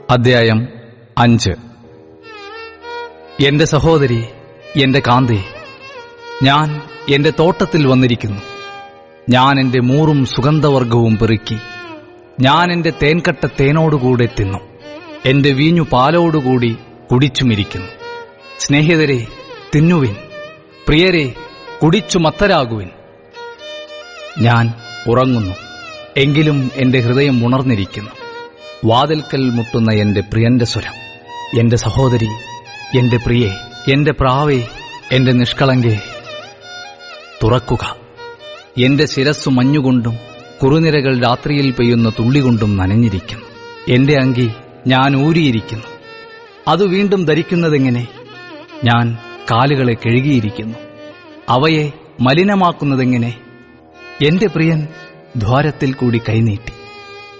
അദ്ധ്യായം 5. എന്റെ സഹോദരി, എന്റെ കാന്തേ, ഞാൻ എന്റെ തോട്ടത്തിൽ വന്നിരിക്കുന്നു. ഞാൻ എന്റെ മൂറും സുഗന്ധവർഗവും പെറുക്കി. ഞാൻ എന്റെ തേൻകട്ട തേനോടുകൂടെ തിന്നു, എന്റെ വീഞ്ഞു പാലോടുകൂടി കുടിച്ചുമിരിക്കുന്നു. സ്നേഹിതരെ, തിന്നുവിൻ. പ്രിയരെ, കുടിച്ചു മത്തരാകുവിൻ. ഞാൻ ഉറങ്ങുന്നു, എങ്കിലും എന്റെ ഹൃദയം ഉണർന്നിരിക്കുന്നു. വാതിൽക്കൽ മുട്ടുന്ന എന്റെ പ്രിയന്റെ സ്വരം. എന്റെ സഹോദരി, എന്റെ പ്രിയേ, എന്റെ പ്രാവേ, എന്റെ നിഷ്കളങ്കേ, തുറക്കുക. എന്റെ ശിരസ്സു മഞ്ഞുകൊണ്ടും കുറുനിരകൾ രാത്രിയിൽ പെയ്യുന്ന തുള്ളികൊണ്ടും നനഞ്ഞിരിക്കുന്നു. എന്റെ അങ്കി ഞാൻ ഊരിയിരിക്കുന്നു. അത് വീണ്ടും ധരിക്കുന്നതെങ്ങനെ? ഞാൻ കാലുകളെ കഴുകിയിരിക്കുന്നു. അവയെ മലിനമാക്കുന്നതെങ്ങനെ? എന്റെ പ്രിയൻ ദ്വാരത്തിൽ കൂടി കൈനീട്ടി.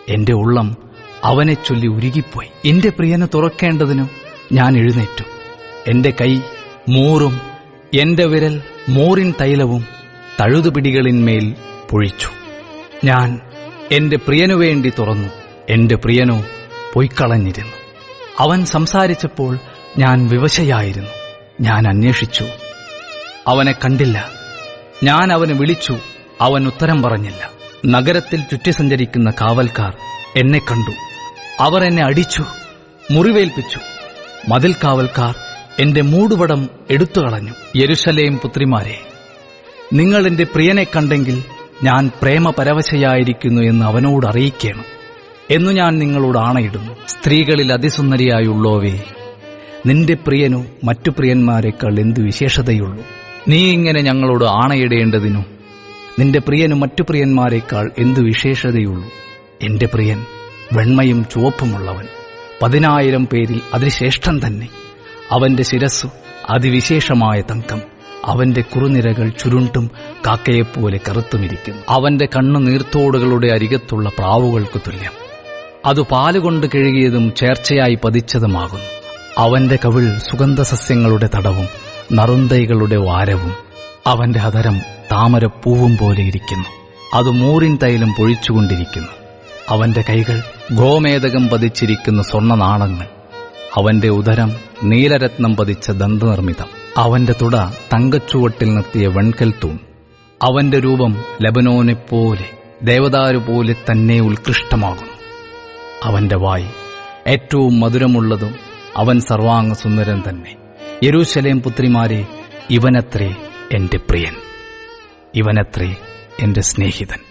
എന്റെ ഉള്ളം അവനെ ചൊല്ലി ഉരുകിപ്പോയി. എന്റെ പ്രിയനെ തുറക്കേണ്ടതിനു ഞാൻ എഴുന്നേറ്റു. എന്റെ കൈ മൂറും എന്റെ വിരൽ മൂറിൻ തൈലവും തഴുതുപിടികളിന്മേൽ പൊഴിച്ചു. ഞാൻ എന്റെ പ്രിയനു വേണ്ടി തുറന്നു. എന്റെ പ്രിയനോ പൊയ്ക്കളഞ്ഞിരുന്നു. അവൻ സംസാരിച്ചപ്പോൾ ഞാൻ വിവശയായിരുന്നു. ഞാൻ അന്വേഷിച്ചു, അവനെ കണ്ടില്ല. ഞാൻ അവനെ വിളിച്ചു, അവൻ ഉത്തരം പറഞ്ഞില്ല. നഗരത്തിൽ ചുറ്റി സഞ്ചരിക്കുന്ന കാവൽക്കാർ എന്നെ കണ്ടു. അവർ എന്നെ അടിച്ചു, മുറിവേൽപ്പിച്ചു. മതിൽ കാവൽക്കാർ എന്റെ മൂടുപടം എടുത്തുകളഞ്ഞു. യെരുശലേം പുത്രിമാരെ, നിങ്ങൾ എന്റെ പ്രിയനെ കണ്ടെങ്കിൽ ഞാൻ പ്രേമപരവശയായിരിക്കുന്നു എന്ന് അവനോട് അറിയിക്കണം എന്നു ഞാൻ നിങ്ങളോട് ആണയിടുന്നു. സ്ത്രീകളിൽ അതിസുന്ദരിയായുള്ളോവേ, നിന്റെ പ്രിയനു മറ്റു പ്രിയന്മാരെക്കാൾ എന്തു വിശേഷതയുള്ളൂ? നീ ഇങ്ങനെ ഞങ്ങളോട് ആണയിടേണ്ടതിനു നിന്റെ പ്രിയനു മറ്റു പ്രിയന്മാരെക്കാൾ എന്തു വിശേഷതയുള്ളൂ? എന്റെ പ്രിയൻ വെണ്മയും ചുവപ്പുമുള്ളവൻ, 10,000 പേരിൽ അതിശ്രേഷ്ഠൻ തന്നെ. അവന്റെ ശിരസ്സു അതിവിശേഷമായ തങ്കം, അവന്റെ കുറുനിരകൾ ചുരുണ്ടും കാക്കയെപ്പോലെ കറുത്തുമിരിക്കുന്നു. അവന്റെ കണ്ണു നീർത്തോടുകളുടെ അരികത്തുള്ള പ്രാവുകൾക്ക് തുല്യം. അത് പാലുകൊണ്ട് കഴുകിയതും ചേർച്ചയായി പതിച്ചതുമാകുന്നു. അവന്റെ കവിൾ സുഗന്ധസസ്യങ്ങളുടെ തടവും നറുന്തൈകളുടെ വാരവും. അവന്റെ അധരം താമരപ്പൂവും പോലെ ഇരിക്കുന്നു. അത് മൂറിൻ തൈലം പൊഴിച്ചുകൊണ്ടിരിക്കുന്നു. അവന്റെ കൈകൾ ഗോമേതകം പതിച്ചിരിക്കുന്ന സ്വർണ്ണനാളങ്ങൾ. അവന്റെ ഉദരം നീലരത്നം പതിച്ച ദന്തനിർമ്മിതം. അവന്റെ തുട തങ്കച്ചുവട്ടിൽ നിർത്തിയ വെൺകൽ തൂൺ. അവന്റെ രൂപം ലബനോനെപ്പോലെ ദേവദാരുപോലെ തന്നെ ഉത്കൃഷ്ടമാകുന്നു. അവന്റെ വായ് ഏറ്റവും മധുരമുള്ളതും അവൻ സർവാംഗ സുന്ദരൻ തന്നെ. യെരൂശലേം പുത്രിമാരെ, ഇവനത്രേ എന്റെ പ്രിയൻ, ഇവനത്രേ എന്റെ സ്നേഹിതൻ.